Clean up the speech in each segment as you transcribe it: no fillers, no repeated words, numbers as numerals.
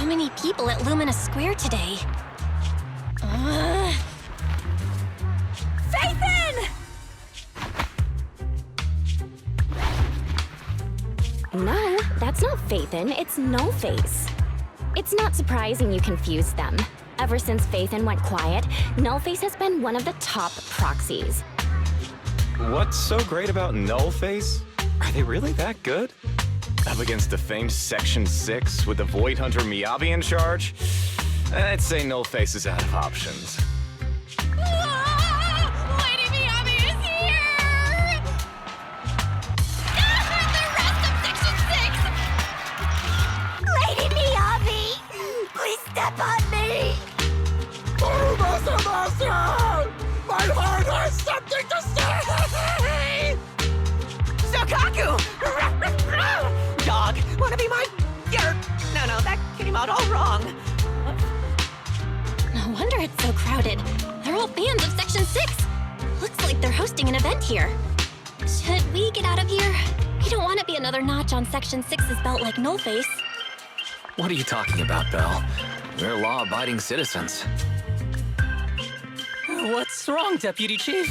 many people at Lumina Square today. Phaethon! No, that's not Phaethon, it's No-Face. It's not surprising you confused them. Ever since Phaethon went quiet, No-Face has been one of the top proxies. What's so great about Nullface? Are they really that good? Up against the famed Section 6 with the Void Hunter Miyabi in charge? I'd say Nullface is out of options. Lady Miyabi is here! The rest of Section 6! Lady Miyabi! Please step on me! Master! My heart has something to say! Sokaku! Dog, wanna be my... No, that came out all wrong. No wonder it's so crowded. They're all fans of Section 6. Looks like they're hosting an event here. Should we get out of here? We don't want to be another notch on Section 6's belt like Nullface. What are you talking about, Belle? We're law-abiding citizens. What's wrong, Deputy Chief?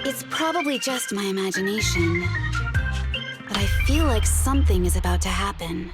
It's probably just my imagination. But I feel like something is about to happen.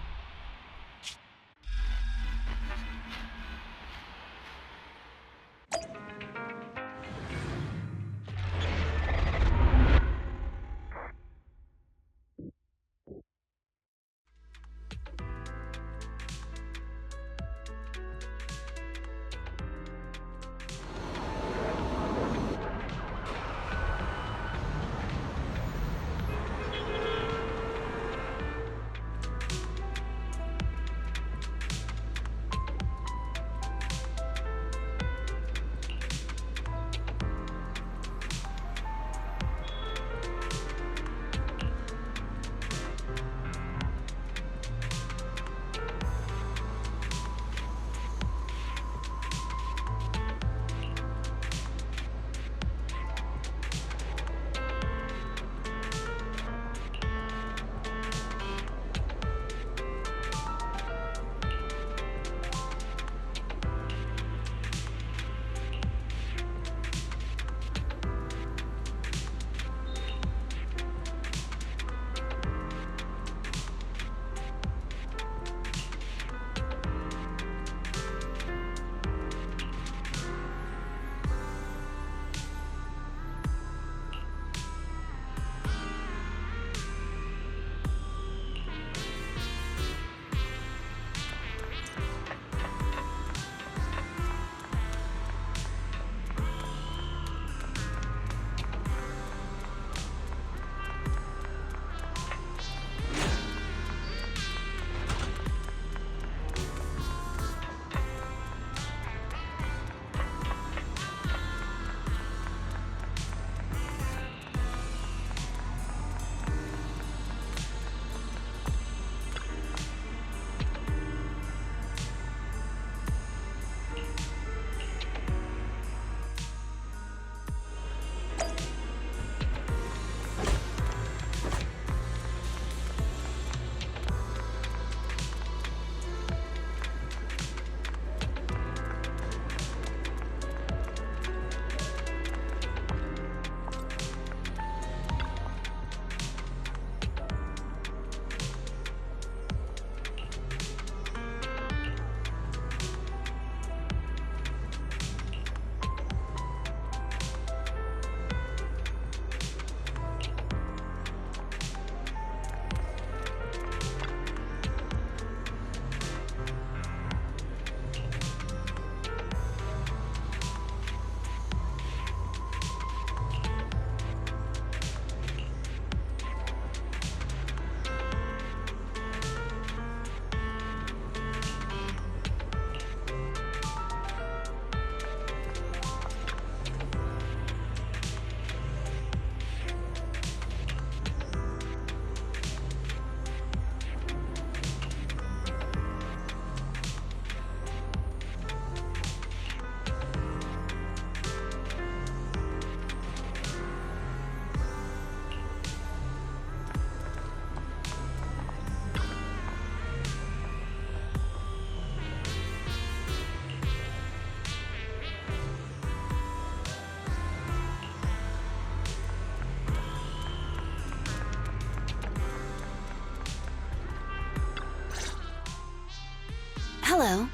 Hello.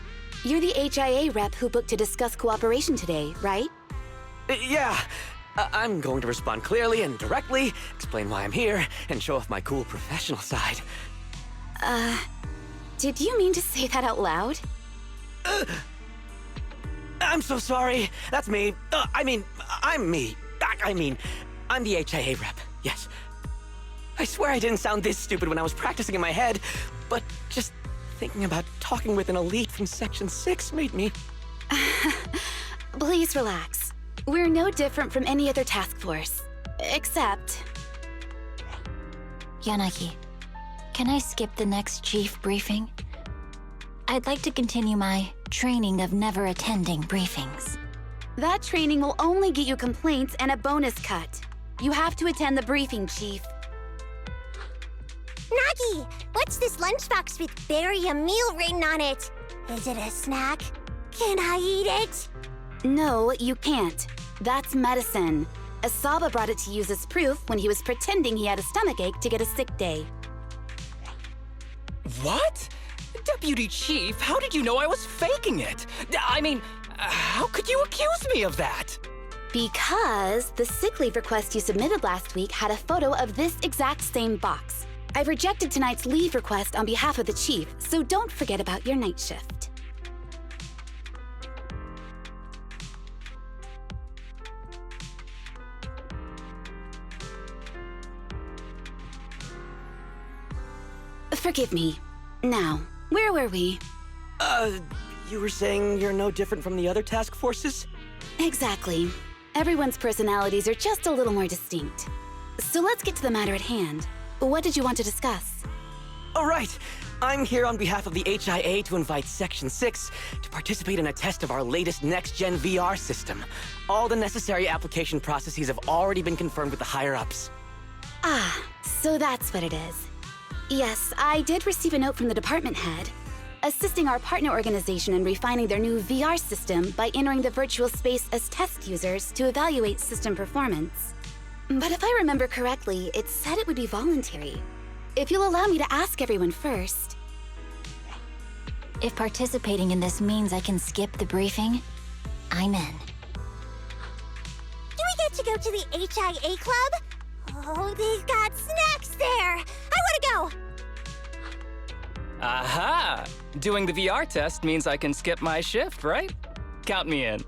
You're the HIA rep who booked to discuss cooperation today, right? Yeah. I'm going to respond clearly and directly, explain why I'm here, and show off my cool professional side. Did you mean to say that out loud? I'm so sorry. That's me. I'm me. I'm the HIA rep. Yes. I swear I didn't sound this stupid when I was practicing in my head, but just thinking about talking with an elite from Section 6 made me... Please relax. We're no different from any other task force. Except... Yanagi, can I skip the next chief briefing? I'd like to continue my training of never attending briefings. that training will only get you complaints and a bonus cut. You have to attend the briefing, Chief. Nagi, what's this lunchbox with berry a meal written on it? Is it a snack? Can I eat it? No, you can't. That's medicine. Asaba brought it to use as proof when he was pretending he had a stomachache to get a sick day. What? Deputy Chief, how did you know I was faking it? I mean, how could you accuse me of that? Because the sick leave request you submitted last week had a photo of this exact same box. I've rejected tonight's leave request on behalf of the Chief, so don't forget about your night shift. Forgive me. Now, where were we? You were saying you're no different from the other task forces? Exactly. Everyone's personalities are just a little more distinct. So let's get to the matter at hand. What did you want to discuss? All right. I'm here on behalf of the HIA to invite Section 6 to participate in a test of our latest next-gen VR system. All the necessary application processes have already been confirmed with the higher-ups. Ah, so that's what it is. Yes, I did receive a note from the department head, assisting our partner organization in refining their new VR system by entering the virtual space as test users to evaluate system performance. But if I remember correctly, it said it would be voluntary. If you'll allow me to ask everyone first. If participating in this means I can skip the briefing, I'm in. Do we get to go to the HIA club? Oh, they've got snacks there! I want to go! Aha! Doing the VR test means I can skip my shift, right? Count me in.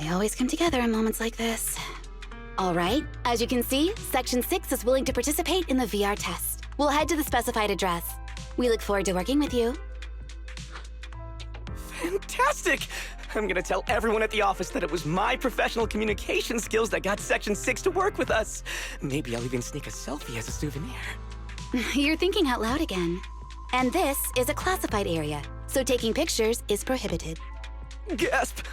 They always come together in moments like this. All right, as you can see, Section 6 is willing to participate in the VR test. We'll head to the specified address. We look forward to working with you. Fantastic! I'm gonna tell everyone at the office that it was my professional communication skills that got Section 6 to work with us. Maybe I'll even sneak a selfie as a souvenir. You're thinking out loud again. And this is a classified area, so taking pictures is prohibited. Gasp!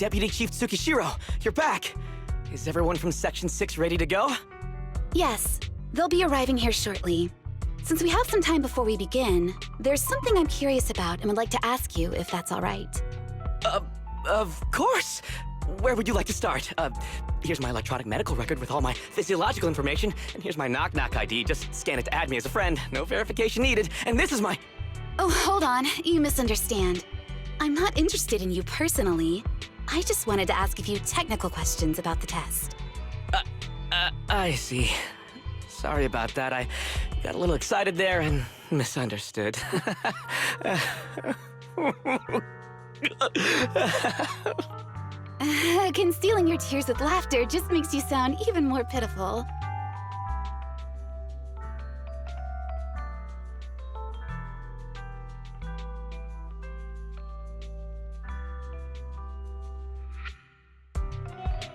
Deputy Chief Tsukishiro, you're back! Is everyone from Section 6 ready to go? Yes, they'll be arriving here shortly. Since we have some time before we begin, there's something I'm curious about and would like to ask you if that's all right. Of course! Where would you like to start? Here's my electronic medical record with all my physiological information, and here's my knock-knock ID. Just scan it to add me as a friend. No verification needed. And this is my... Oh, hold on. You misunderstand. I'm not interested in you personally. I just wanted to ask a few technical questions about the test. I see. Sorry about that. I got a little excited there and misunderstood. Concealing your tears with laughter just makes you sound even more pitiful.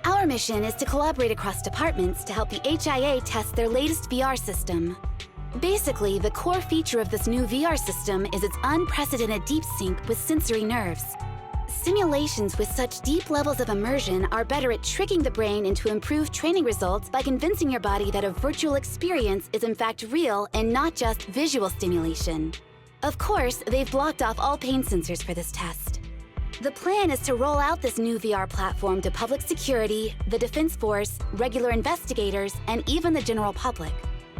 Our mission is to collaborate across departments to help the HIA test their latest VR system. Basically, the core feature of this new VR system is its unprecedented deep sync with sensory nerves. Simulations with such deep levels of immersion are better at tricking the brain into improved training results by convincing your body that a virtual experience is in fact real and not just visual stimulation. Of course, they've blocked off all pain sensors for this test. The plan is to roll out this new VR platform to public security, the Defense Force, regular investigators, and even the general public.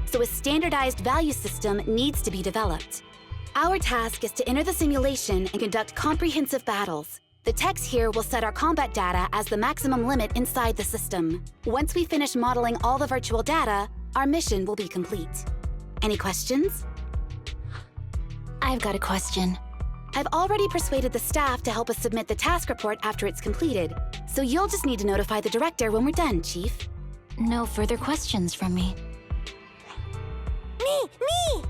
So a standardized value system needs to be developed. Our task is to enter the simulation and conduct comprehensive battles. The techs here will set our combat data as the maximum limit inside the system. Once we finish modeling all the virtual data, our mission will be complete. Any questions? I've got a question. I've already persuaded the staff to help us submit the task report after it's completed, so you'll just need to notify the director when we're done, Chief. No further questions from me. Me!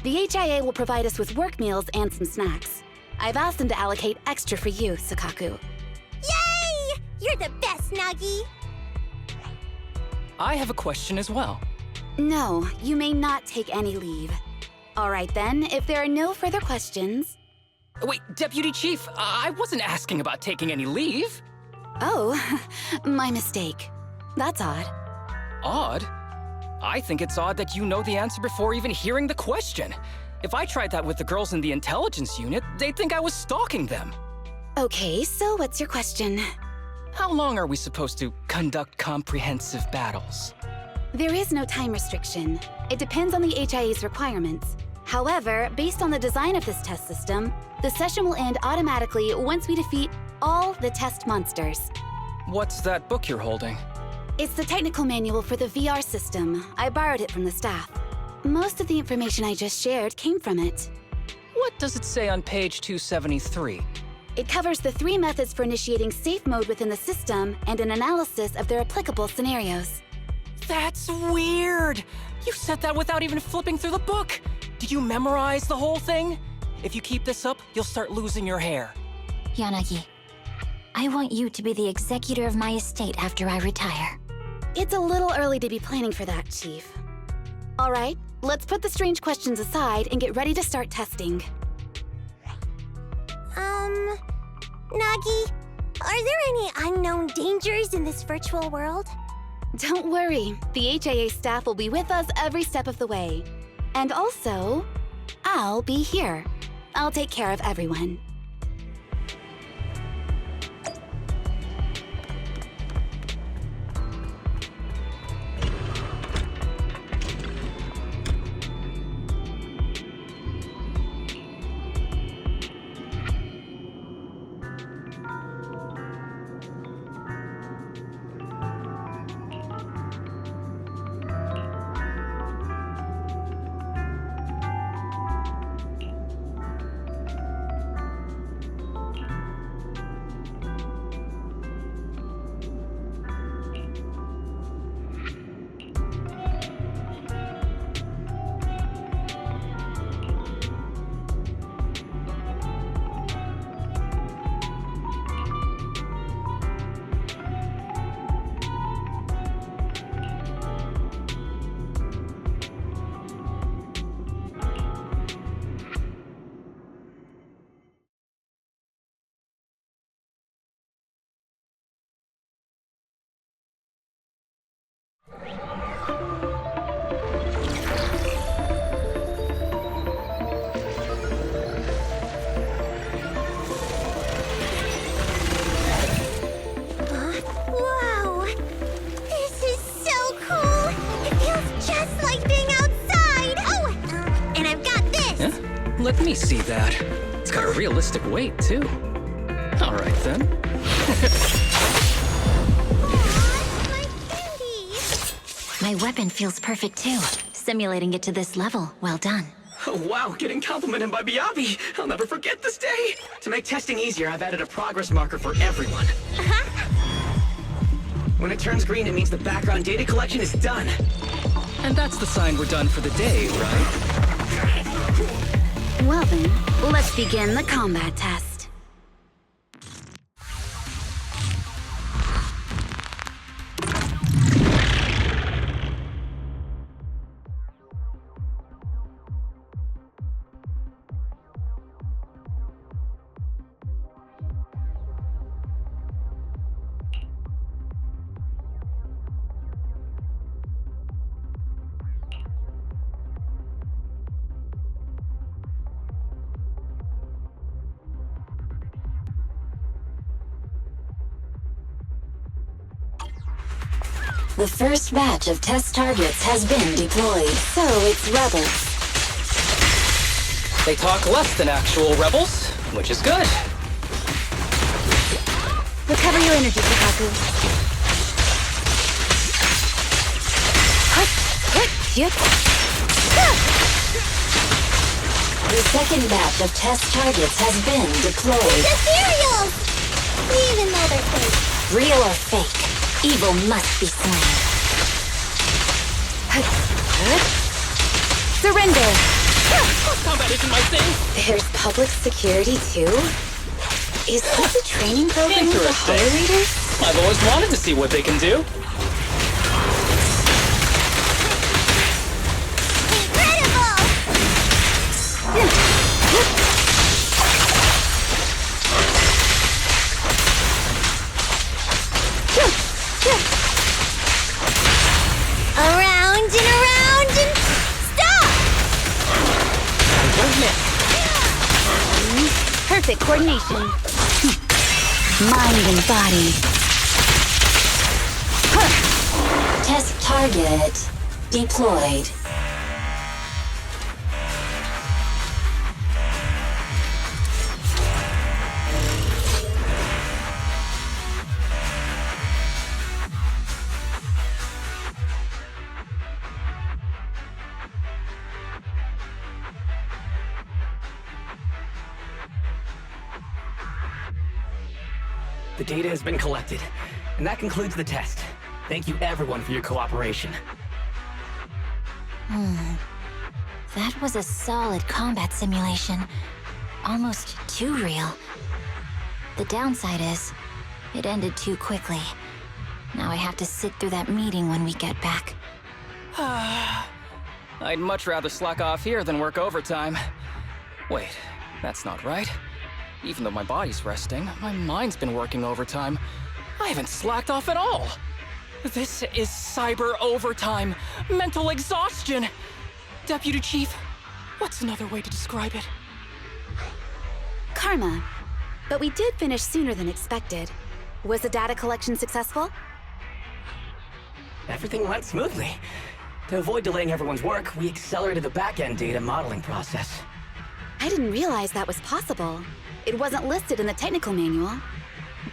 The HIA will provide us with work meals and some snacks. I've asked them to allocate extra for you, Sakaku. Yay! You're the best, Nagi! I have a question as well. No, you may not take any leave. All right then, if there are no further questions... Wait, Deputy Chief, I wasn't asking about taking any leave. Oh, my mistake. That's odd. Odd? I think it's odd that you know the answer before even hearing the question. If I tried that with the girls in the intelligence unit, they'd think I was stalking them. Okay, so what's your question? How long are we supposed to conduct comprehensive battles? There is no time restriction. It depends on the HIA's requirements. However, based on the design of this test system, the session will end automatically once we defeat all the test monsters. What's that book you're holding? It's the technical manual for the VR system. I borrowed it from the staff. Most of the information I just shared came from it. What does it say on page 273? It covers the 3 methods for initiating safe mode within the system and an analysis of their applicable scenarios. That's weird! You said that without even flipping through the book! Did you memorize the whole thing? If you keep this up, you'll start losing your hair. Yanagi, I want you to be the executor of my estate after I retire. It's a little early to be planning for that, Chief. All right, let's put the strange questions aside and get ready to start testing. Nagi, are there any unknown dangers in this virtual world? Don't worry, the HIA staff will be with us every step of the way. And also, I'll be here. I'll take care of everyone. let me see that. It's got a realistic weight, too. All right, then. My candy! My weapon feels perfect too. Simulating it to this level, well done. Oh, wow, getting complimented by Miyabi. I'll never forget this day. To make testing easier, I've added a progress marker for everyone. When it turns green, it means the background data collection is done. And that's the sign we're done for the day, right? Well then, let's begin the combat test. The first batch of test targets has been deployed. So it's rebels. They talk less than actual rebels, which is good. Recover your energy, Kotaku. The second batch of test targets has been deployed. The cereals! Even though they're fake. Real or fake, evil must be slain. Surrender! Combat isn't my thing. There's public security too? Is this a training program for Interesting. horror readers? I've always wanted to see what they can do. Incredible! Around and around and stop! Don't miss. Perfect coordination. Mind and body. Test target deployed. The data has been collected, and that concludes the test. Thank you everyone for your cooperation. That was a solid combat simulation. Almost too real. The downside is, it ended too quickly. Now I have to sit through that meeting when we get back. I'd much rather slack off here than work overtime. Wait, that's not right. Even though my body's resting, my mind's been working overtime. I haven't slacked off at all. This is cyber overtime. Mental exhaustion. Deputy Chief, what's another way to describe it? Karma. But we did finish sooner than expected. Was the data collection successful? Everything went smoothly. To avoid delaying everyone's work, we accelerated the back-end data modeling process. I didn't realize that was possible. It wasn't listed in the technical manual.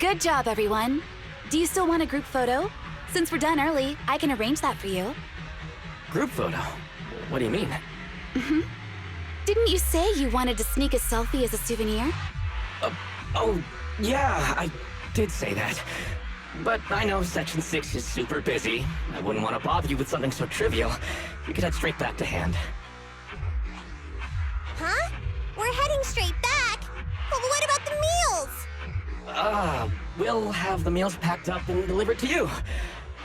Good job, everyone. Do you still want a group photo? Since we're done early, I can arrange that for you. Group photo? What do you mean? Didn't you say you wanted to sneak a selfie as a souvenir? Oh, yeah, I did say that. But I know Section 6 is super busy. I wouldn't want to bother you with something so trivial. We could head straight back to hand. Huh? We're heading straight back? Well, what about the meals? We'll have the meals packed up and delivered to you.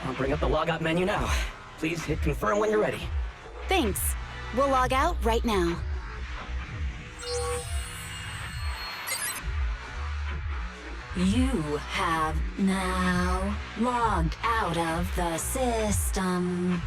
I'll bring up the logout menu now. Please hit confirm when you're ready. Thanks. We'll log out right now. You have now logged out of the system.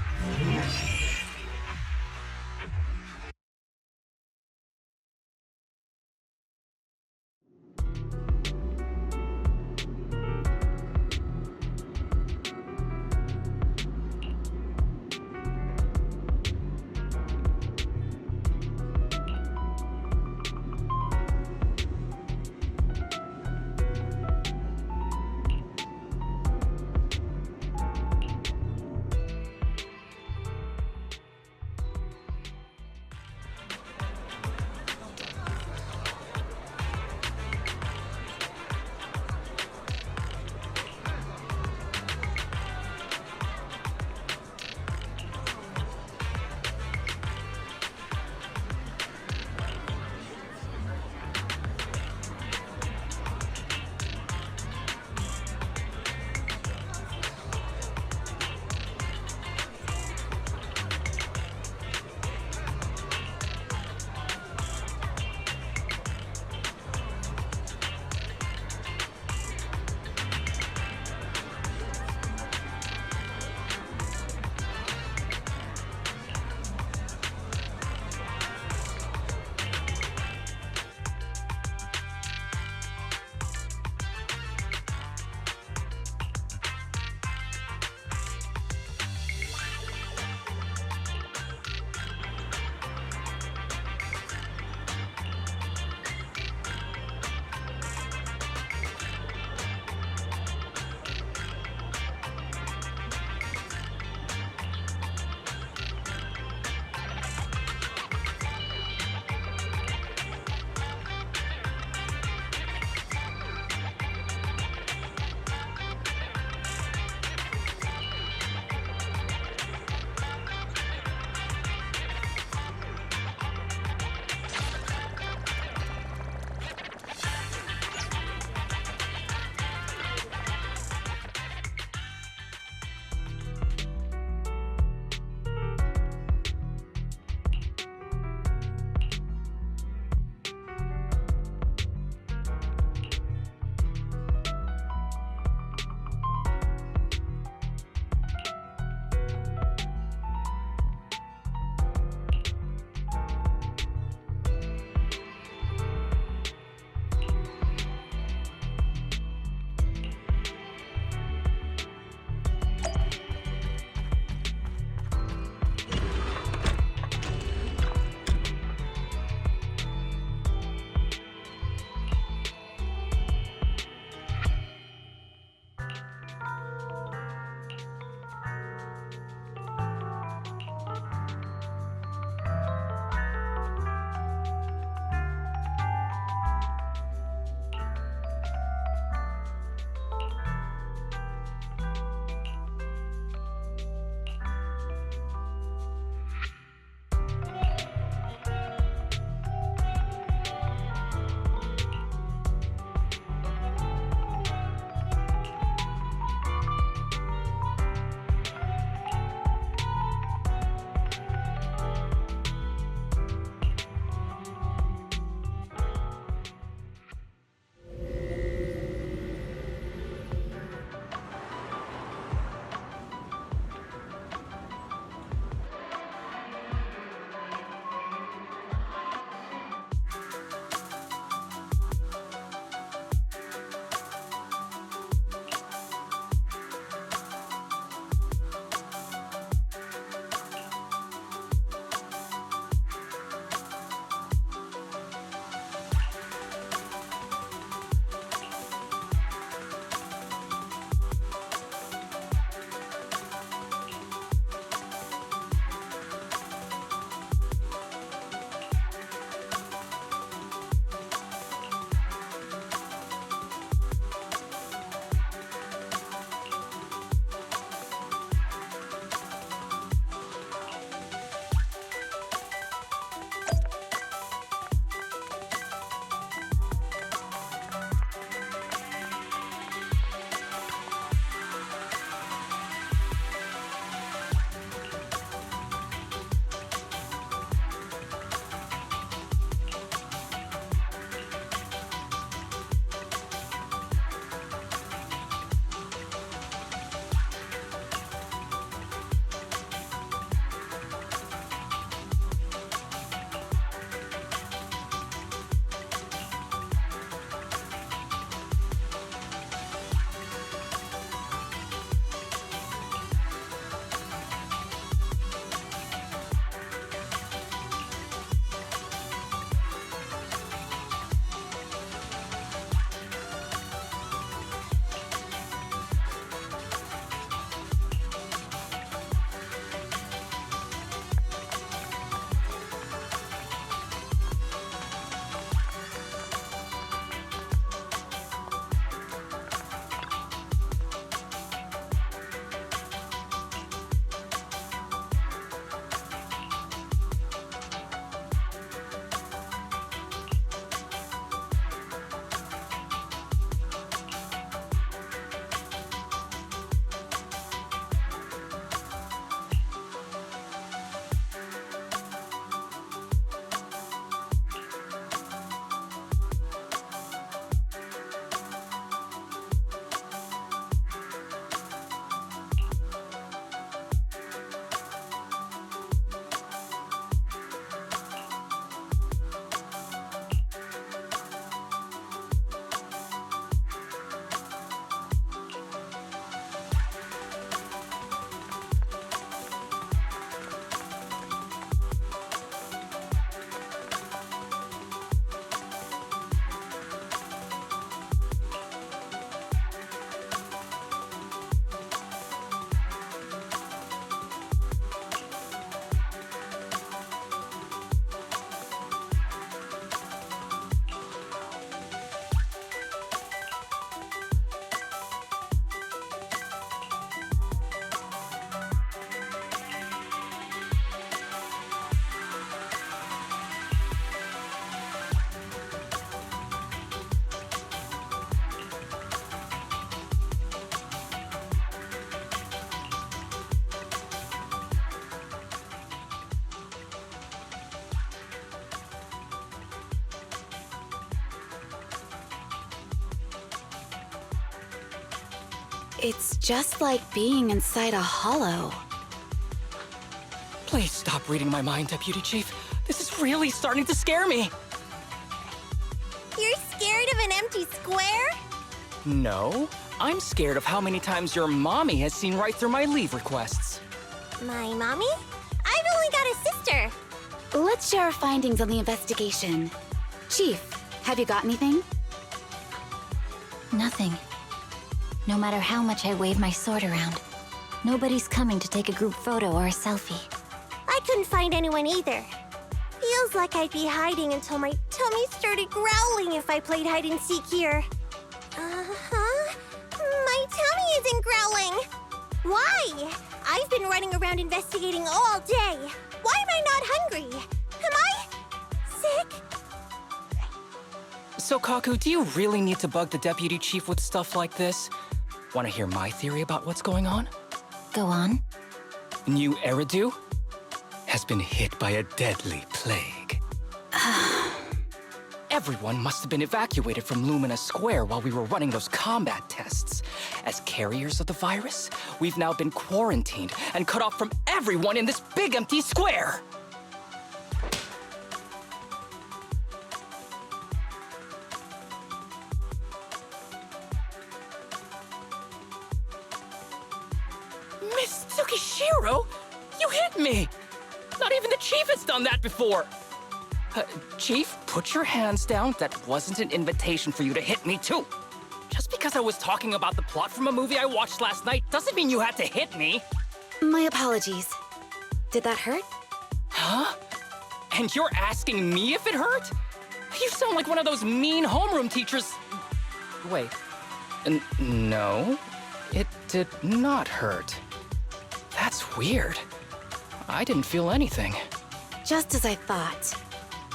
It's just like being inside a hollow. Please stop reading my mind, Deputy Chief. This is really starting to scare me. You're scared of an empty square? No, I'm scared of how many times your mommy has seen right through my leave requests. My mommy? I've only got a sister. Let's share our findings on the investigation. Chief, have you got anything? Nothing. No matter how much I wave my sword around, nobody's coming to take a group photo or a selfie. I couldn't find anyone either. Feels like I'd be hiding until my tummy started growling if I played hide and seek here. Uh-huh. My tummy isn't growling. Why? I've been running around investigating all day. Why am I not hungry? Am I sick? So, Kaku, do you really need to bug the Deputy Chief with stuff like this? Want to hear my theory about what's going on? Go on. New Eridu has been hit by a deadly plague. Everyone must have been evacuated from Lumina Square while we were running those combat tests. As carriers of the virus, we've now been quarantined and cut off from everyone in this big empty square. Miss Tsukishiro, you hit me! Not even the Chief has done that before! Chief, put your hands down. That wasn't an invitation for you to hit me, too. Just because I was talking about the plot from a movie I watched last night doesn't mean you had to hit me. My apologies. Did that hurt? Huh? And you're asking me if it hurt? You sound like one of those mean homeroom teachers. Wait. No, it did not hurt. That's weird. I didn't feel anything. Just as I thought.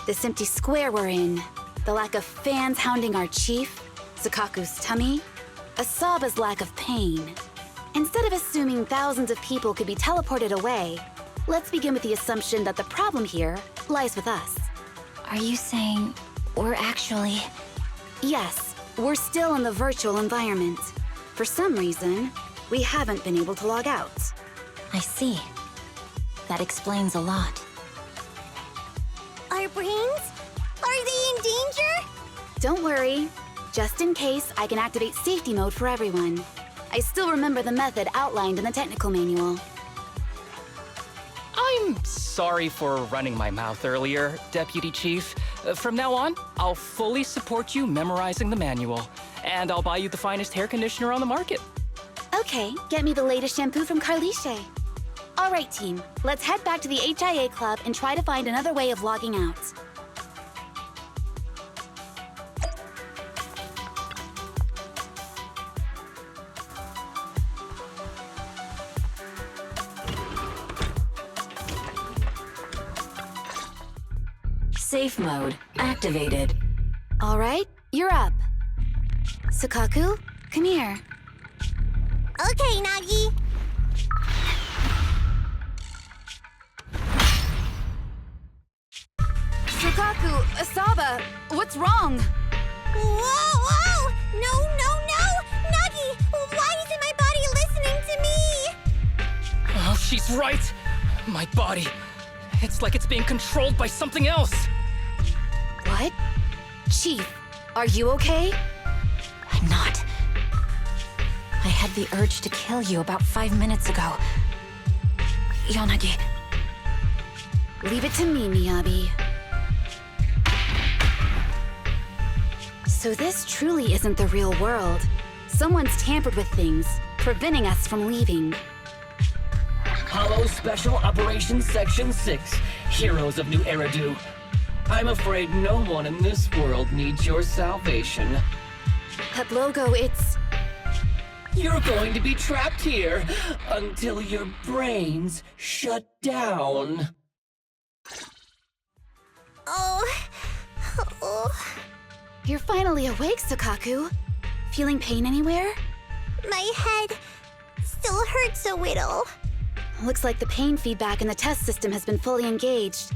This empty square we're in, the lack of fans hounding our chief, Sukaku's tummy, Asaba's lack of pain. Instead of assuming thousands of people could be teleported away, let's begin with the assumption that the problem here lies with us. Are you saying we're actually... Yes, we're still in the virtual environment. For some reason, we haven't been able to log out. I see. That explains a lot. Our brains? Are they in danger? Don't worry. Just in case, I can activate safety mode for everyone. I still remember the method outlined in the technical manual. I'm sorry for running my mouth earlier, Deputy Chief. From now on, I'll fully support you memorizing the manual, and I'll buy you the finest hair conditioner on the market. Okay, get me the latest shampoo from Carliche. All right, team, let's head back to the HIA Club and try to find another way of logging out. Safe mode activated. All right, you're up. Sukaku, come here. Okay, Nagi. Sukaku, Asaba, what's wrong? Whoa! No! Nagi, why isn't my body listening to me? Oh, she's right. My body. It's like it's being controlled by something else. What? Chief, are you okay? I'm not. I had the urge to kill you about 5 minutes ago. Yanagi. Leave it to me, Miyabi. So this truly isn't the real world. Someone's tampered with things, preventing us from leaving. Hollow Special Operations Section 6, Heroes of New Eridu. I'm afraid no one in this world needs your salvation. That logo, it's... You're going to be trapped here until your brains shut down. Oh. You're finally awake, Sukaku. Feeling pain anywhere? My head still hurts a little. Looks like the pain feedback in the test system has been fully engaged.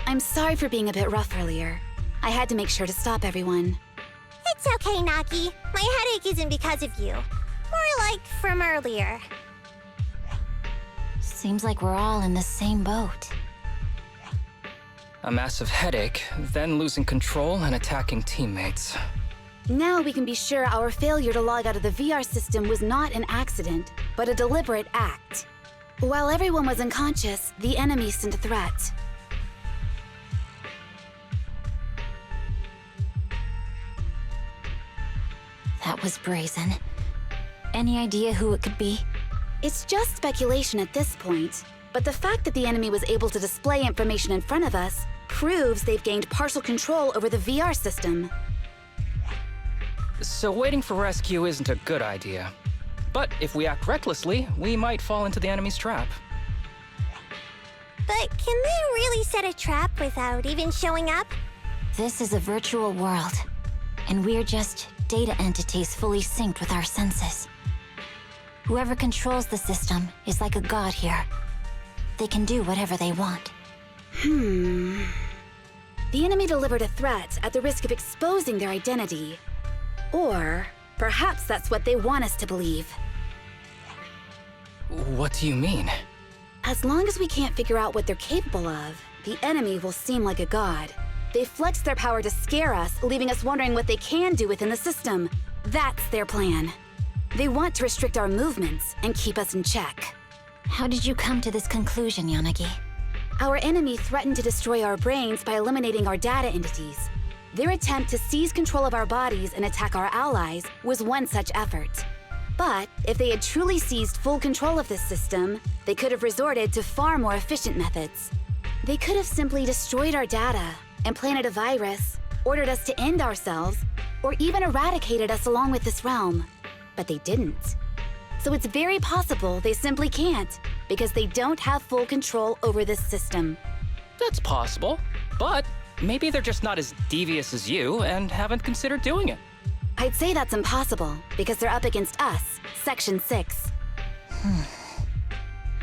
I'm sorry for being a bit rough earlier. I had to make sure to stop everyone. It's okay, Nagi. My headache isn't because of you. More like from earlier. Seems like we're all in the same boat. A massive headache, then losing control and attacking teammates. Now we can be sure our failure to log out of the VR system was not an accident, but a deliberate act. While everyone was unconscious, the enemy sent a threat. That was brazen. Any idea who it could be? It's just speculation at this point, but the fact that the enemy was able to display information in front of us proves they've gained partial control over the VR system. So waiting for rescue isn't a good idea. But if we act recklessly, we might fall into the enemy's trap. But can they really set a trap without even showing up? This is a virtual world, and we're just data entities fully synced with our senses. Whoever controls the system is like a god here. They can do whatever they want. The enemy delivered a threat at the risk of exposing their identity. Or perhaps that's what they want us to believe. What do you mean? As long as we can't figure out what they're capable of, the enemy will seem like a god. They flex their power to scare us, leaving us wondering what they can do within the system. That's their plan. They want to restrict our movements and keep us in check. How did you come to this conclusion, Yanagi? Our enemy threatened to destroy our brains by eliminating our data entities. Their attempt to seize control of our bodies and attack our allies was one such effort. But if they had truly seized full control of this system, they could have resorted to far more efficient methods. They could have simply destroyed our data, implanted a virus, ordered us to end ourselves, or even eradicated us along with this realm. But they didn't. So it's very possible they simply can't, because they don't have full control over this system. That's possible, but maybe they're just not as devious as you and haven't considered doing it. I'd say that's impossible, because they're up against us, Section 6.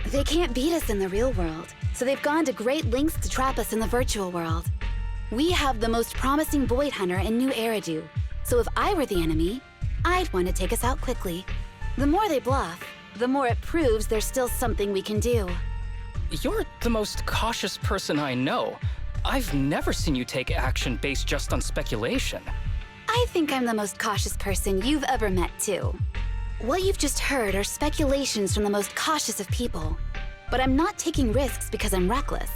They can't beat us in the real world, so they've gone to great lengths to trap us in the virtual world. We have the most promising Void Hunter in New Eridu, so if I were the enemy, I'd want to take us out quickly. The more they bluff, the more it proves there's still something we can do. You're the most cautious person I know. I've never seen you take action based just on speculation. I think I'm the most cautious person you've ever met, too. What you've just heard are speculations from the most cautious of people. But I'm not taking risks because I'm reckless.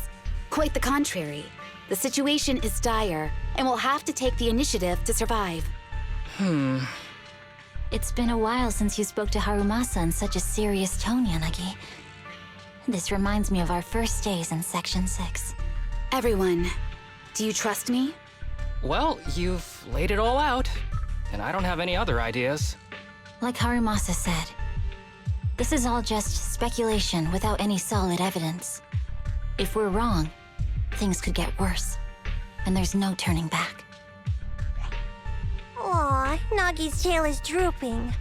Quite the contrary. The situation is dire, and we'll have to take the initiative to survive. It's been a while since you spoke to Harumasa in such a serious tone, Yanagi. This reminds me of our first days in Section 6. Everyone, do you trust me? Well, you've laid it all out, and I don't have any other ideas. Like Harumasa said, this is all just speculation without any solid evidence. If we're wrong, things could get worse, and there's no turning back. Aw, Nagi's tail is drooping.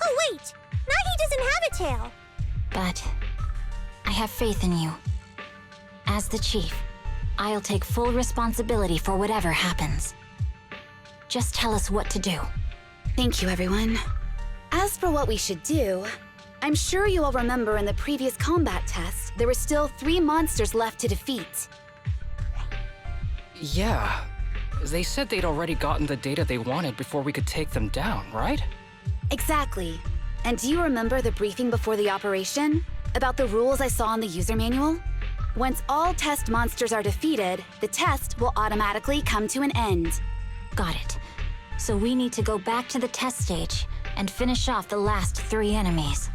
Oh wait! Nagi doesn't have a tail! But I have faith in you. As the chief, I'll take full responsibility for whatever happens. Just tell us what to do. Thank you, everyone. As for what we should do, I'm sure you all remember in the previous combat test, there were still 3 monsters left to defeat. Yeah. They said they'd already gotten the data they wanted before we could take them down, right? Exactly. And do you remember the briefing before the operation? About the rules I saw in the user manual? Once all test monsters are defeated, the test will automatically come to an end. Got it. So we need to go back to the test stage and finish off the last 3 enemies.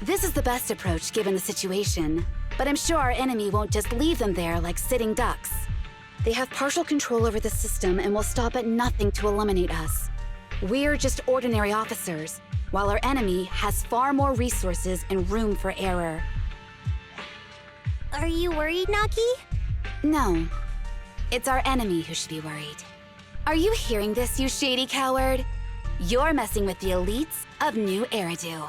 This is the best approach given the situation, but I'm sure our enemy won't just leave them there like sitting ducks. They have partial control over the system and will stop at nothing to eliminate us. We're just ordinary officers, while our enemy has far more resources and room for error. Are you worried, Nagi? No. It's our enemy who should be worried. Are you hearing this, you shady coward? You're messing with the elites of New Eridu.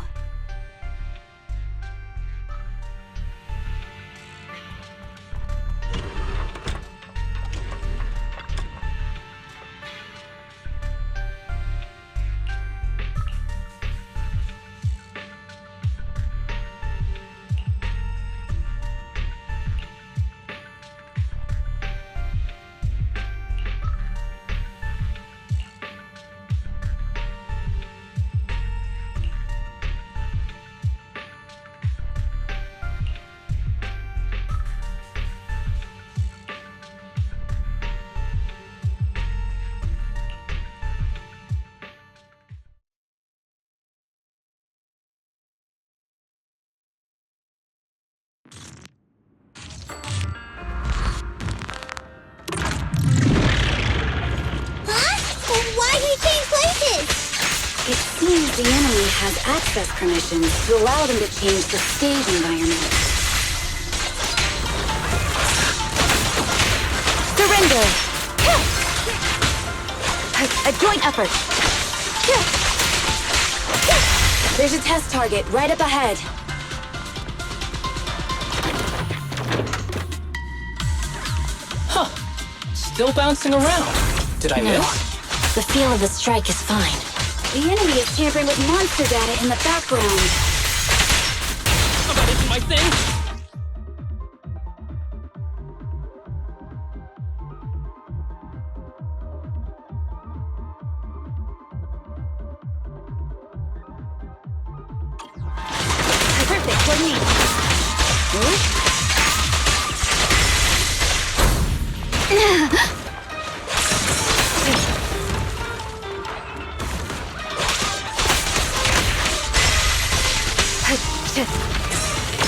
The enemy has access permissions to allow them to change the stage environment. Surrender! A joint effort! There's a test target right up ahead. Huh. Still bouncing around. Did I miss? The feel of the strike is fine. The enemy is tampering with monster data in the background. I'm about to do my thing. Perfect, for me.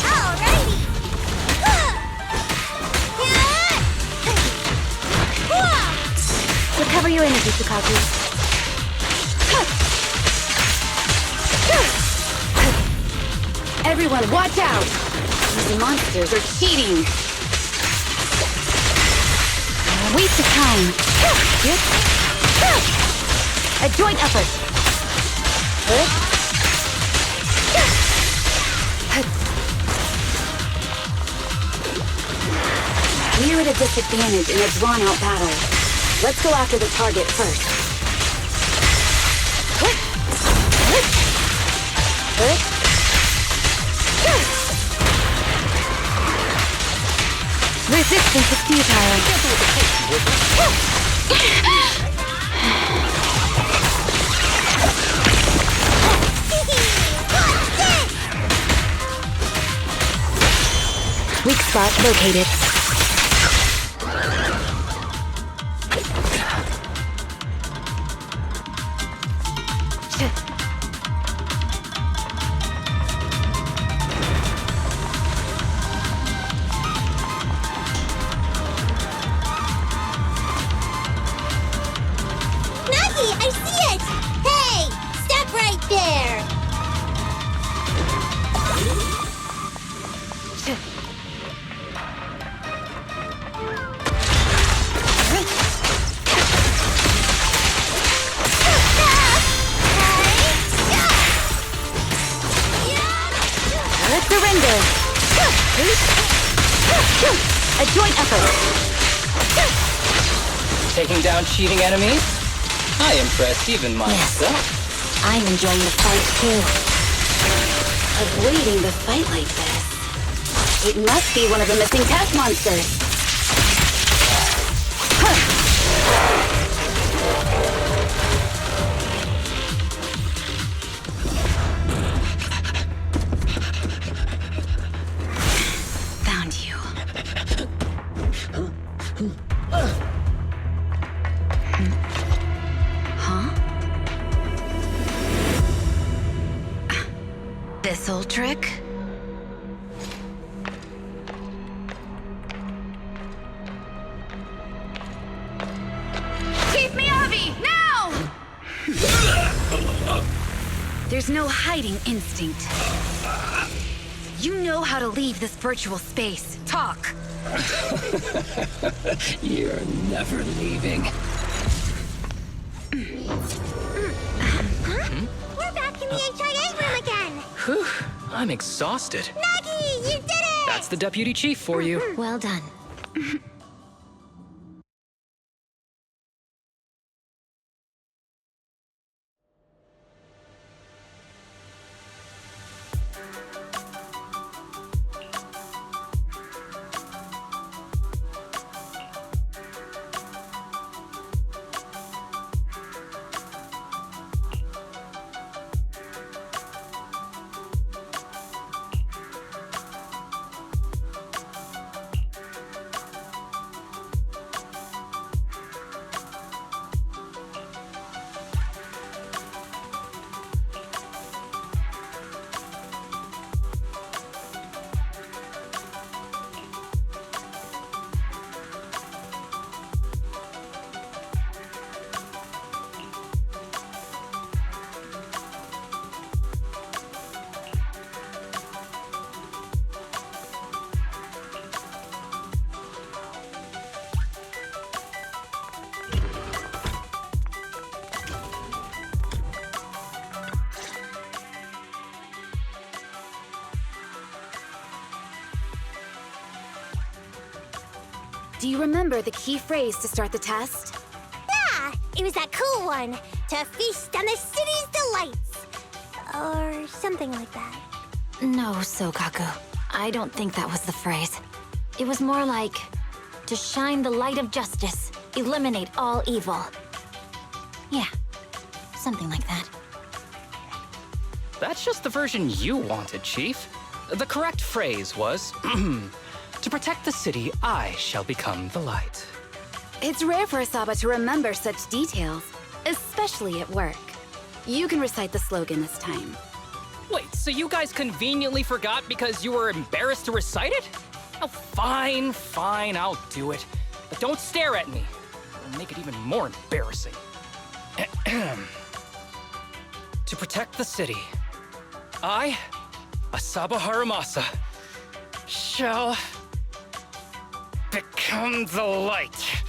Alrighty! Recover your energy, Tsukaku. Everyone, watch out! These monsters are cheating! Waste of time! A joint effort! We're at a disadvantage in a drawn-out battle. Let's go after the target first. Resistance is futile. Weak spot located. Nagi, I see it! Hey! Step right there! Let's surrender. A joint effort. Taking down cheating enemies? I impressed even myself. I'm enjoying the fight too. Avoiding the fight like this. It must be one of the missing test monsters. Found you. Huh? This old trick? Chief Miyabi, now! There's no hiding instinct. You know how to leave this virtual space. Talk! You're never leaving. We're back in the HIA room again! Whew, I'm exhausted. Nagi, you did it! That's the deputy chief for you. Well done. Do you remember the key phrase to start the test? Yeah, it was that cool one. To feast on the city's delights. Or something like that. No, Sokaku. I don't think that was the phrase. It was more like, to shine the light of justice, eliminate all evil. Yeah, something like that. That's just the version you wanted, Chief. The correct phrase was, to protect the city, I shall become the light. It's rare for Asaba to remember such details, especially at work. You can recite the slogan this time. Wait, so you guys conveniently forgot because you were embarrassed to recite it? Oh, fine, I'll do it. But don't stare at me. It'll make it even more embarrassing. To protect the city, I, Asaba Harumasa, shall become the light.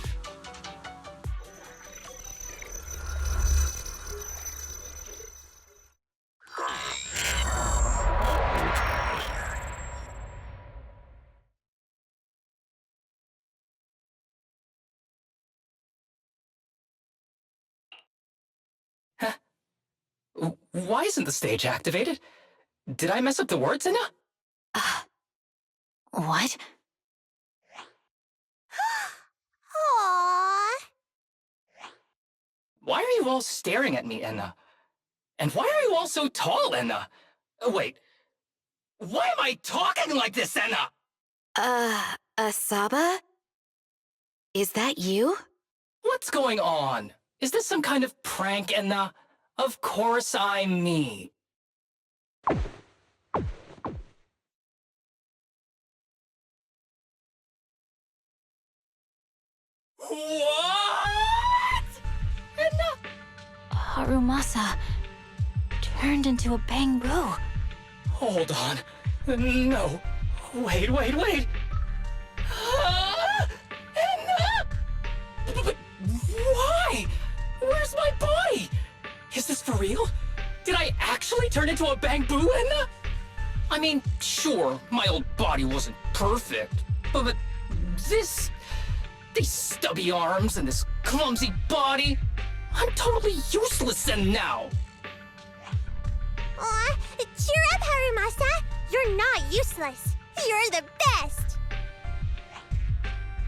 Why isn't the stage activated? Did I mess up the words, Inna? What? Aww. Why are you all staring at me, Enna? And why are you all so tall, Enna? Wait, why am I talking like this, Enna? Asaba? Is that you? What's going on? Is this some kind of prank, Enna? Of course I'm me. What? Enna? Harumasa turned into a bamboo. Hold on. No. Wait. Enna? But why? Where's my body? Is this for real? Did I actually turn into a bamboo, Enna? I mean, sure, my old body wasn't perfect, but these stubby arms and this clumsy body, I'm totally useless then now. Aw, cheer up, Harumasa. You're not useless. You're the best.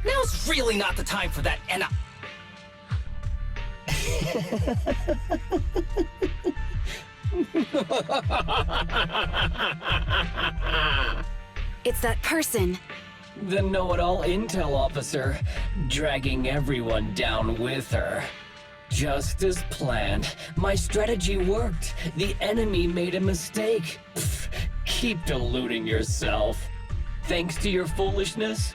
Now's really not the time for that, Enna. It's that person. The know-it-all intel officer, dragging everyone down with her. Just as planned. My strategy worked. The enemy made a mistake. Pfft, keep deluding yourself. Thanks to your foolishness,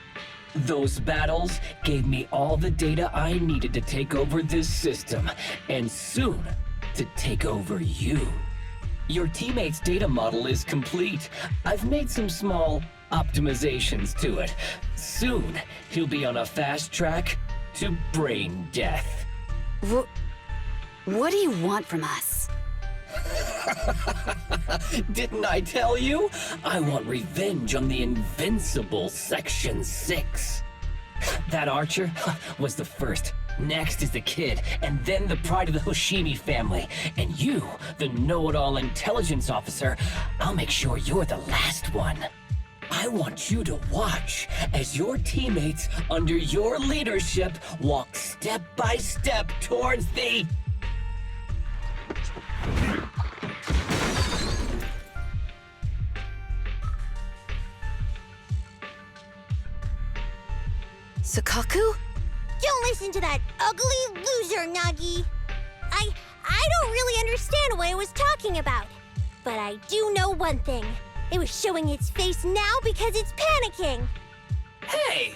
those battles gave me all the data I needed to take over this system, and soon to take over you. Your teammate's data model is complete. I've made some small optimizations to it. Soon, he'll be on a fast track to brain death. What do you want from us? Didn't I tell you? I want revenge on the invincible Section 6. That archer was the first. Next is the kid, and then the pride of the Hoshimi family. And you, the know-it-all intelligence officer, I'll make sure you're the last one. I want you to watch as your teammates under your leadership walk step by step towards the... Sukaku? Don't listen to that ugly loser, Nagi. I don't really understand what it was talking about. But I do know one thing. It was showing its face now because it's panicking. Hey!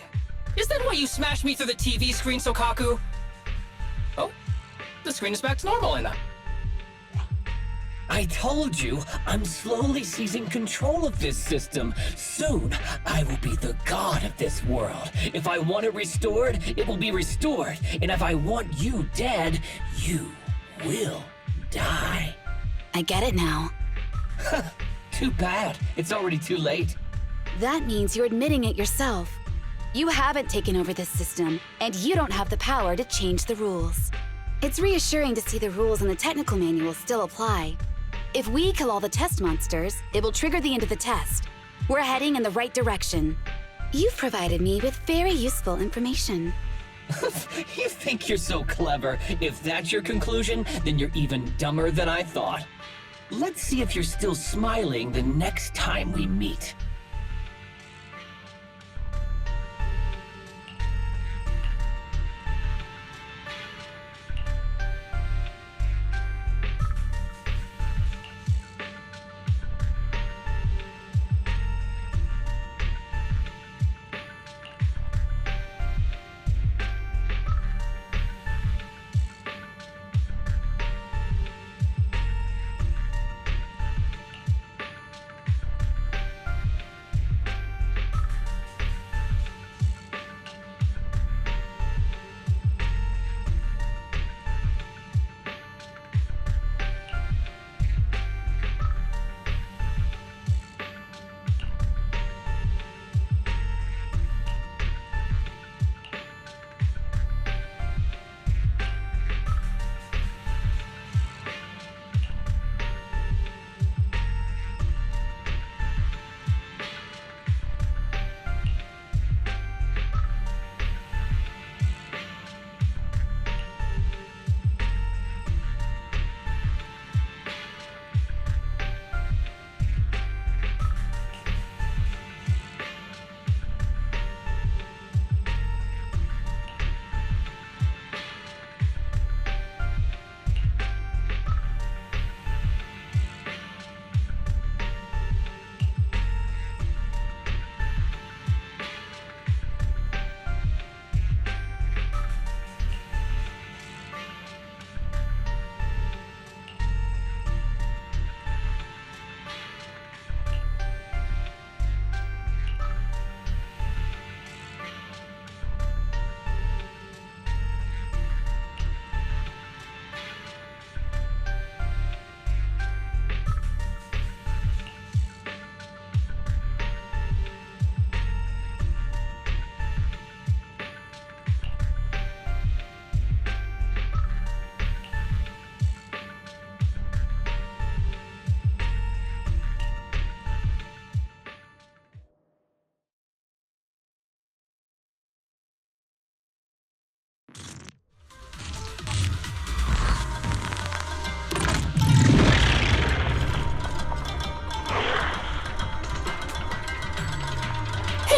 Is that why you smashed me through the TV screen, Sokaku? Oh, the screen is back to normal, Enna. I told you, I'm slowly seizing control of this system. Soon, I will be the god of this world. If I want it restored, it will be restored. And if I want you dead, you will die. I get it now. Too bad. It's already too late. That means you're admitting it yourself. You haven't taken over this system, and you don't have the power to change the rules. It's reassuring to see the rules in the technical manual still apply. If we kill all the test monsters, it will trigger the end of the test. We're heading in the right direction. You've provided me with very useful information. You think you're so clever. If that's your conclusion, then you're even dumber than I thought. Let's see if you're still smiling the next time we meet.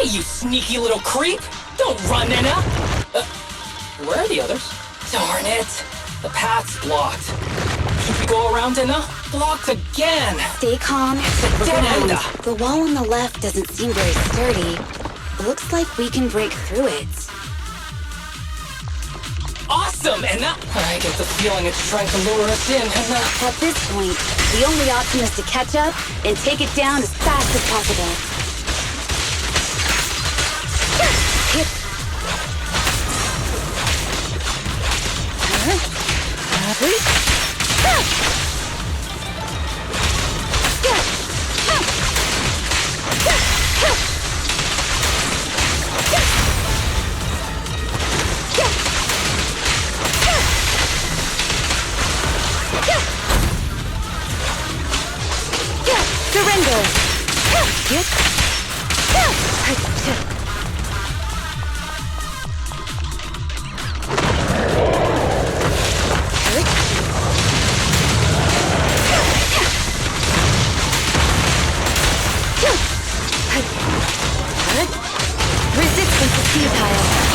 Hey, you sneaky little creep! Don't run, Nina! Where are the others? Darn it! The path's blocked. Should we go around, Nina? Blocked again! Stay calm. Look Dead around. end. The wall on the left doesn't seem very sturdy. Looks like we can break through it. Awesome, Nina! I get the feeling it's trying to lure us in, Nina. At this point, the only option is to catch up and take it down as fast as possible. Resistance is futile.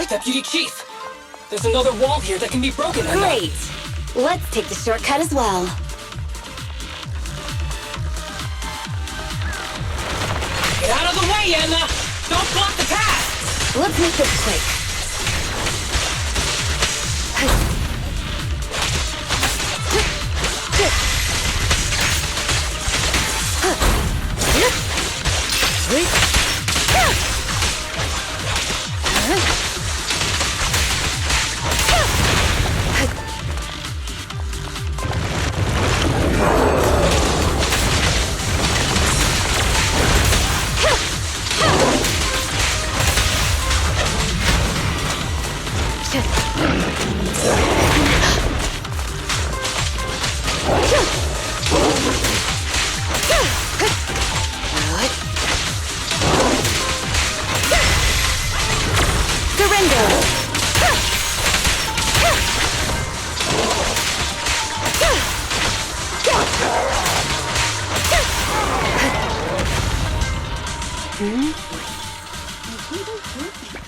Deputy Chief! There's another wall here that can be broken, Nina. Great! Let's take the shortcut as well. Get out of the way! way, Anna! Don't block the path! Let's make this quick.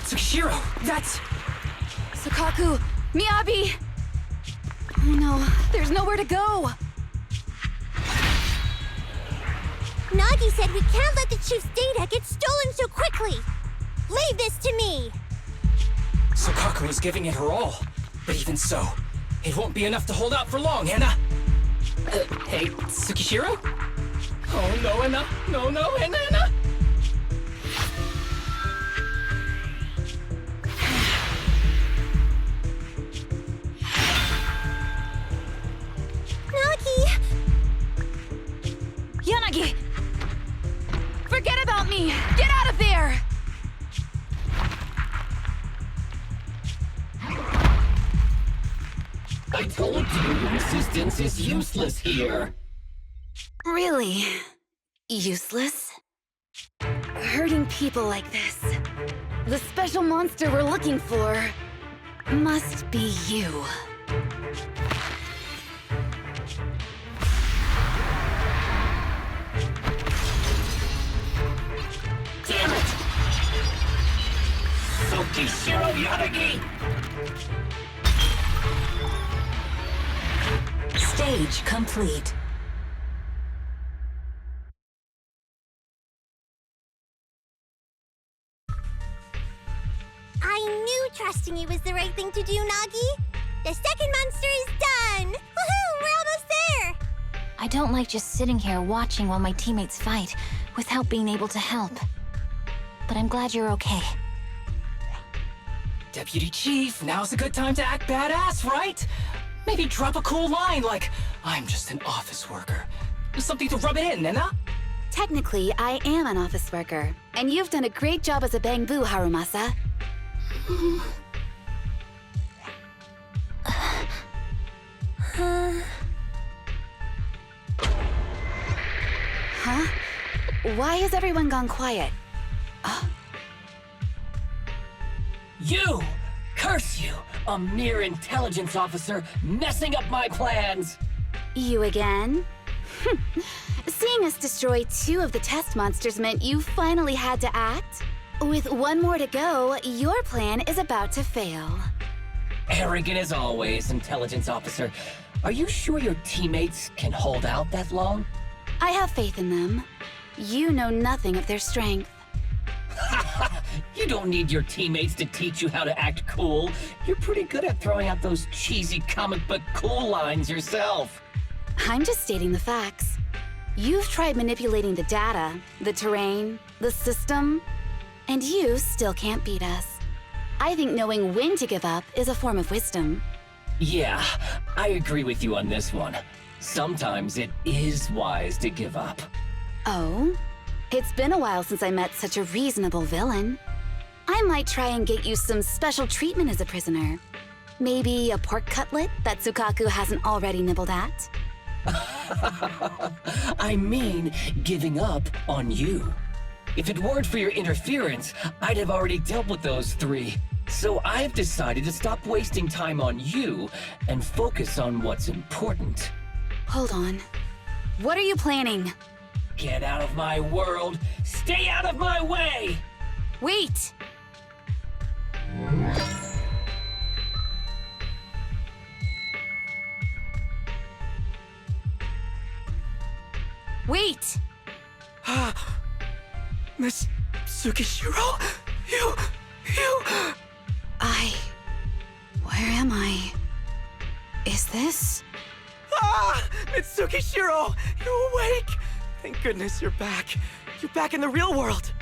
Tsukishiro, that's... Sukaku! Miyabi! Oh no, there's nowhere to go! Nagi said we can't let the chief's data get stolen so quickly. Leave this to me. Sukaku is giving it her all. But even so, it won't be enough to hold out for long, Anna. Hey, Tsukishiro? Oh no, Anna. No, Anna. Nagi! Yanagi! Forget about me! Get out of there! I told you resistance is useless here. Really? Useless? Hurting people like this. The special monster we're looking for must be you. Damn it! Tsukishiro Yanagi! Stage complete. I knew trusting you was the right thing to do, Nagi. The second monster is done! Woohoo! We're almost there! I don't like just sitting here watching while my teammates fight without being able to help. But I'm glad you're okay. Deputy Chief, now's a good time to act badass, right? Maybe drop a cool line like, I'm just an office worker. Something to rub it in, Anna? Technically, I am an office worker, and you've done a great job as a bangbu, Harumasa. Huh? Why has everyone gone quiet? You! Curse you! A mere intelligence officer messing up my plans! You again? Seeing us destroy 2 of the test monsters meant you finally had to act? With 1 more to go, your plan is about to fail. Arrogant as always, intelligence officer. Are you sure your teammates can hold out that long? I have faith in them. You know nothing of their strength. You don't need your teammates to teach you how to act cool. You're pretty good at throwing out those cheesy comic book cool lines yourself. I'm just stating the facts. You've tried manipulating the data, the terrain, the system, and you still can't beat us. I think knowing when to give up is a form of wisdom. Yeah, I agree with you on this one. Sometimes it is wise to give up. Oh? It's been a while since I met such a reasonable villain. I might try and get you some special treatment as a prisoner. Maybe a pork cutlet that Sukaku hasn't already nibbled at? I mean, giving up on you. If it weren't for your interference, I'd have already dealt with those 3. So I've decided to stop wasting time on you and focus on what's important. Hold on. What are you planning? Get out of my world! Stay out of my way! Wait! Wait! Miss Tsukishiro? You... Where am I? Is this? Ah! Mitsukishiro! You're awake! Thank goodness you're back. You're back in the real world!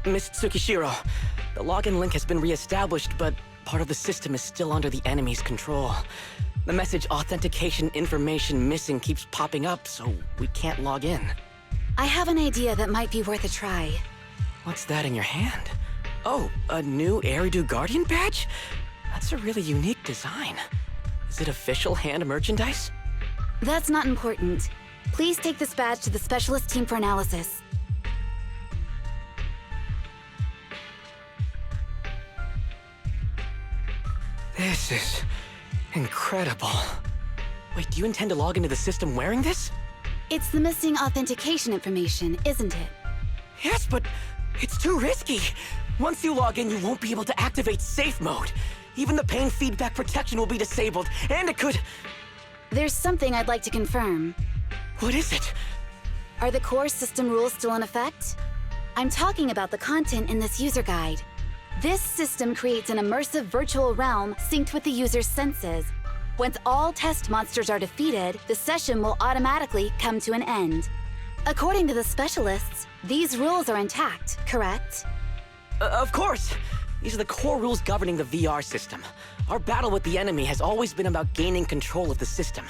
Miss Tsukishiro, the login link has been re-established, but part of the system is still under the enemy's control. The message authentication information missing keeps popping up, so we can't log in. I have an idea that might be worth a try. What's that in your hand? Oh, a new Eridu Guardian badge? That's a really unique design. Is it official hand merchandise? That's not important. Please take this badge to the specialist team for analysis. This is incredible. Wait, do you intend to log into the system wearing this? It's the missing authentication information, isn't it? Yes, but it's too risky. Once you log in, you won't be able to activate safe mode. Even the pain feedback protection will be disabled, and it could... There's something I'd like to confirm. What is it? Are the core system rules still in effect? I'm talking about the content in this user guide. This system creates an immersive virtual realm synced with the user's senses. Once all test monsters are defeated, the session will automatically come to an end. According to the specialists, these rules are intact, correct? Of course! These are the core rules governing the VR system. Our battle with the enemy has always been about gaining control of the system.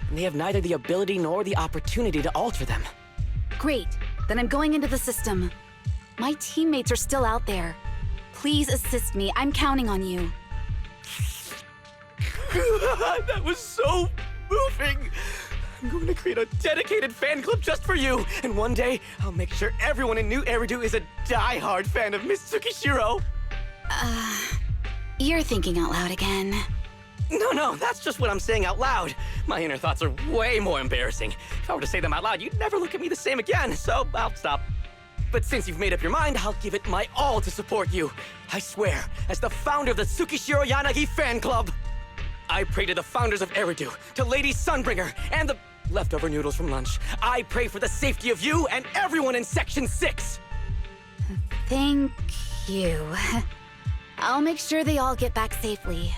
And they have neither the ability nor the opportunity to alter them. Great. Then I'm going into the system. My teammates are still out there. Please assist me. I'm counting on you. That was so moving! I'm going to create a dedicated fan club just for you, and one day, I'll make sure everyone in New Eridu is a die-hard fan of Miss Tsukishiro! You're thinking out loud again. No, that's just what I'm saying out loud. My inner thoughts are way more embarrassing. If I were to say them out loud, you'd never look at me the same again, so I'll stop. But since you've made up your mind, I'll give it my all to support you. I swear, as the founder of the Tsukishiro Yanagi fan club, I pray to the founders of Eridu, to Lady Sunbringer, and the leftover noodles from lunch. I pray for the safety of you and everyone in Section 6! Thank you. I'll make sure they all get back safely.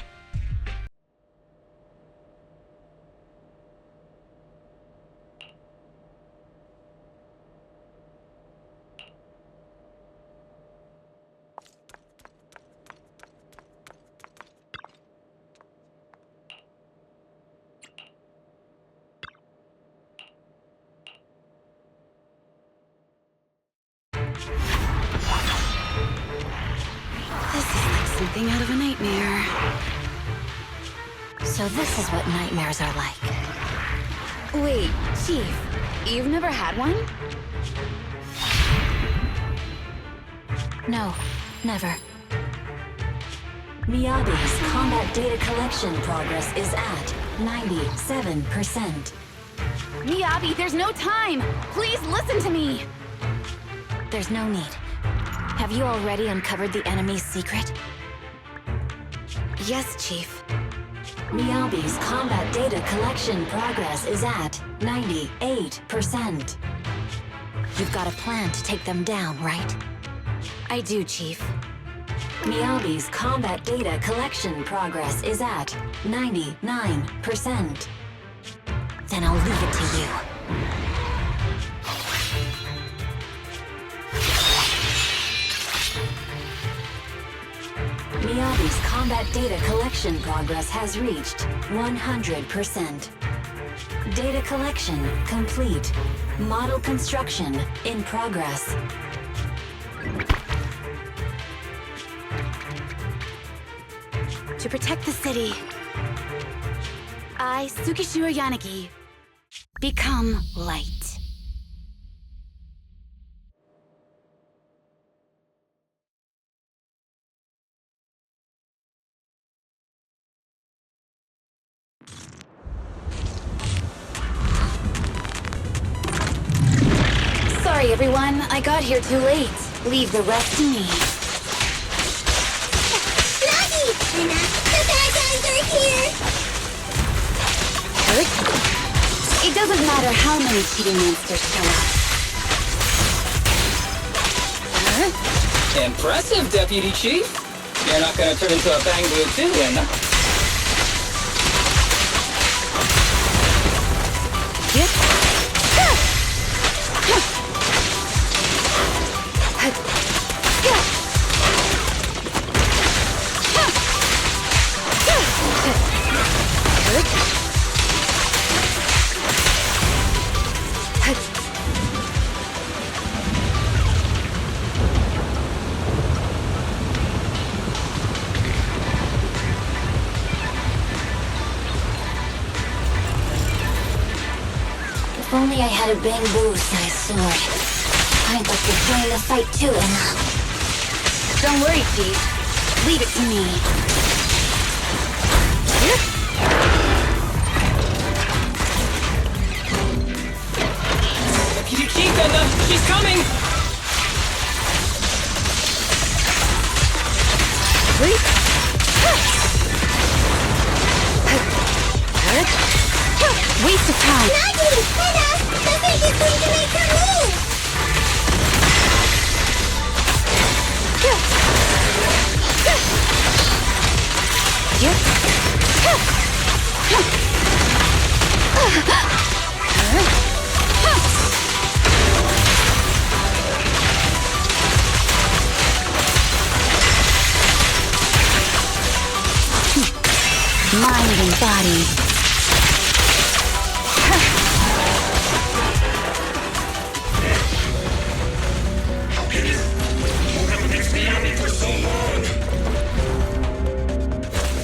Something out of a nightmare. So this is what nightmares are like. Wait, Chief, you've never had one? No, never. Miyabi's combat data collection progress is at 97%. Miyabi, there's no time! Please listen to me! There's no need. Have you already uncovered the enemy's secret? Yes, Chief. Miyabi's combat data collection progress is at 98%. You've got a plan to take them down, right? I do, Chief. Miyabi's combat data collection progress is at 99%. Then I'll leave it to you. Miyabi's combat data collection progress has reached 100%. Data collection complete. Model construction in progress. To protect the city, I, Tsukishiro Yanagi, become light. Sorry, everyone. I got here too late. Leave the rest to me. Nagi! The bad guys are here! Hurt? It doesn't matter how many cheating monsters show up. Impressive, Deputy Chief. You're not gonna turn into a Bangbu too, then? If only I had a bamboo-sized sword. I'd like to join the fight too, Emma. Don't worry, Chief. Leave it to me. Deputy Chief, Emma! She's coming! Waste of time. Maggie! Henna! The fake is going to make her move! Mind and body.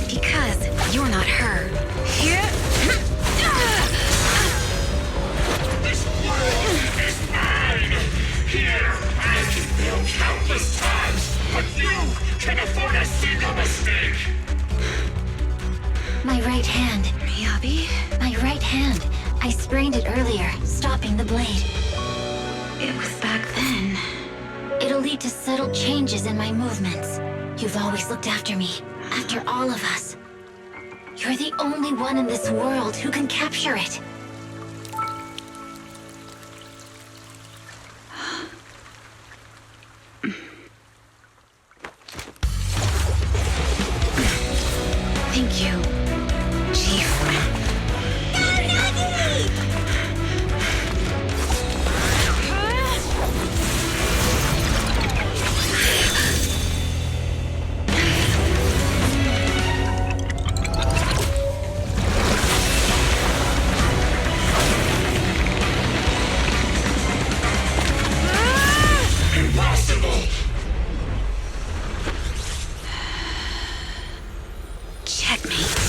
Because you're not her. This world is mine! Here, I can fail countless times, but you can afford a single mistake! My right hand. Miyabi? My right hand. I sprained it earlier, stopping the blade. It was back then. It'll lead to subtle changes in my movements. You've always looked after me, after all of us. You're the only one in this world who can capture it. Thank you, Chief. Impossible! Checkmate.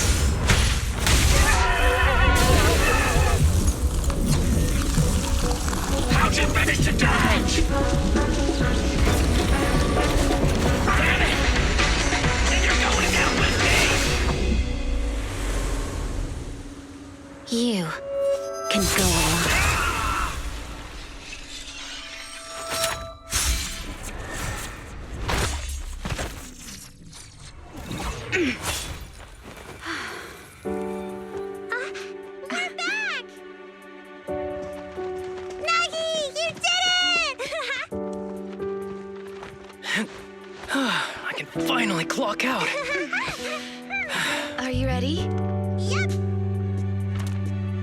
How'd you manage to dodge? Damn it! And you're going down with me! You can go alone. We're back! Nagi, you did it! I can finally clock out. Are you ready? Yep.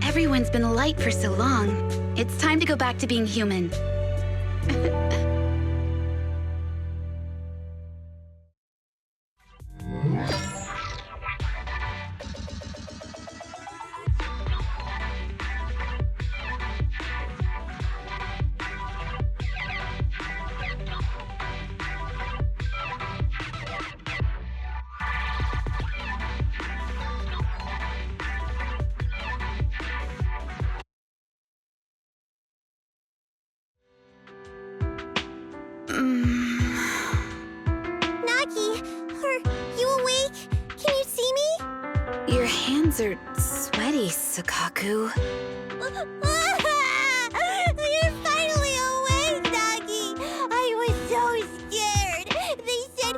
Everyone's been light for so long. It's time to go back to being human. Nagi, are you awake? Can you see me? Your hands are sweaty, Sakaku. You're finally awake, Nagi! I was so scared! They said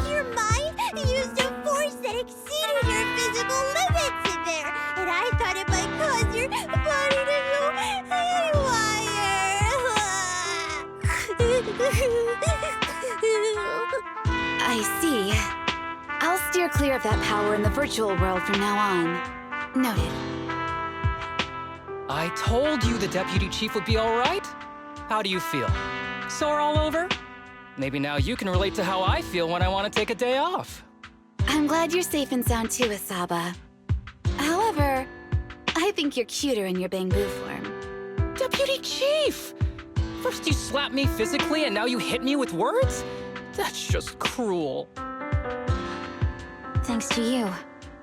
your mind used a force that exceeded your physical limits in there! And I thought it might cause your body to go haywire! I see. I'll steer clear of that power in the virtual world from now on. Noted. I told you the Deputy Chief would be all right. How do you feel? Sore all over? Maybe now you can relate to how I feel when I want to take a day off. I'm glad you're safe and sound too, Asaba. However, I think you're cuter in your bamboo form. Deputy Chief! First you slap me physically and now you hit me with words? That's just cruel. Thanks to you,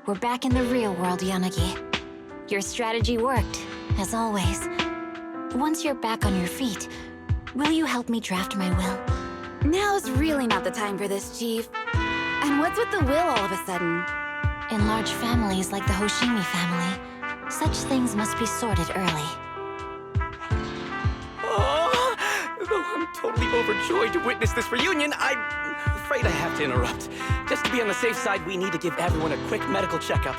we're back in the real world, Yanagi. Your strategy worked, as always. once you're back on your feet, will you help me draft my will? Now's really not the time for this, Chief. And what's with the will all of a sudden? In large families like the Hoshimi family, such things must be sorted early. Oh, though I'm totally overjoyed to witness this reunion, I'm afraid I have to interrupt. Just to be on the safe side, we need to give everyone a quick medical checkup.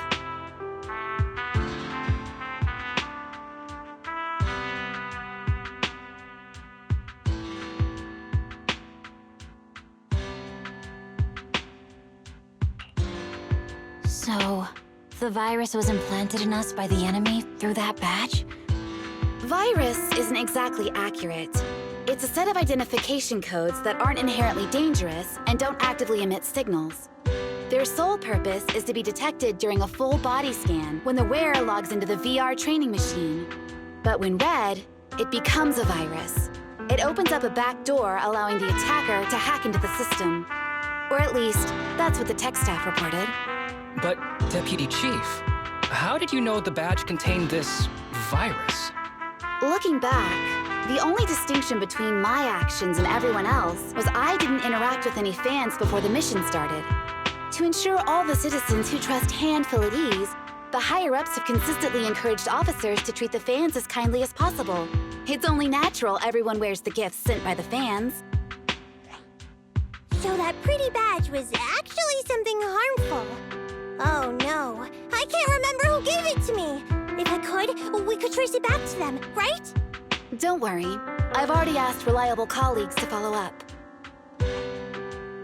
So, the virus was implanted in us by the enemy through that badge? Virus isn't exactly accurate. It's a set of identification codes that aren't inherently dangerous and don't actively emit signals. Their sole purpose is to be detected during a full body scan when the wearer logs into the VR training machine. But when read, it becomes a virus. It opens up a back door, allowing the attacker to hack into the system. Or at least, that's what the tech staff reported. But, Deputy Chief, how did you know the badge contained this virus? Looking back, the only distinction between my actions and everyone else was I didn't interact with any fans before the mission started. To ensure all the citizens who trust hand feel at ease, the higher-ups have consistently encouraged officers to treat the fans as kindly as possible. It's only natural everyone wears the gifts sent by the fans. So that pretty badge was actually something harmful. Oh no, I can't remember who gave it to me. If I could, we could trace it back to them, right? Don't worry. I've already asked reliable colleagues to follow up.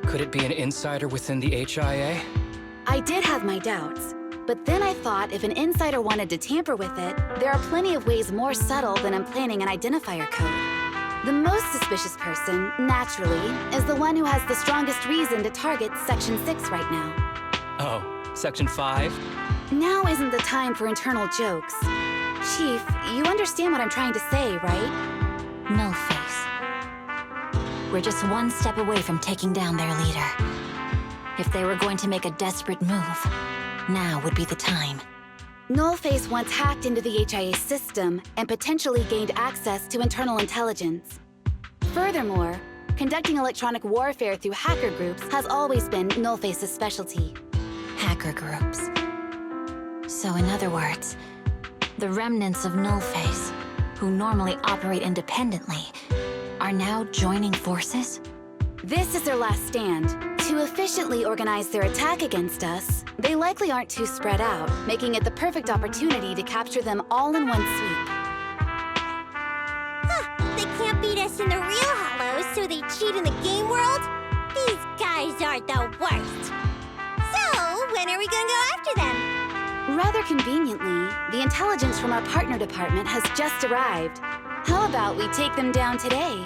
Could it be an insider within the HIA? I did have my doubts, but then I thought if an insider wanted to tamper with it, there are plenty of ways more subtle than implanting an identifier code. The most suspicious person, naturally, is the one who has the strongest reason to target Section 6 right now. Oh, Section 5? Now isn't the time for internal jokes. Chief, you understand what I'm trying to say, right? Nullface. We're just one step away from taking down their leader. If they were going to make a desperate move, now would be the time. Nullface once hacked into the HIA system and potentially gained access to internal intelligence. Furthermore, conducting electronic warfare through hacker groups has always been Nullface's specialty. Hacker groups. So in other words, the remnants of Nullface, who normally operate independently, are now joining forces? This is their last stand. To efficiently organize their attack against us, they likely aren't too spread out, making it the perfect opportunity to capture them all in one sweep. Huh, they can't beat us in the real Hollows, so they cheat in the game world? These guys are the worst. So, when are we gonna go after them? Rather conveniently, the intelligence from our partner department has just arrived. How about we take them down today?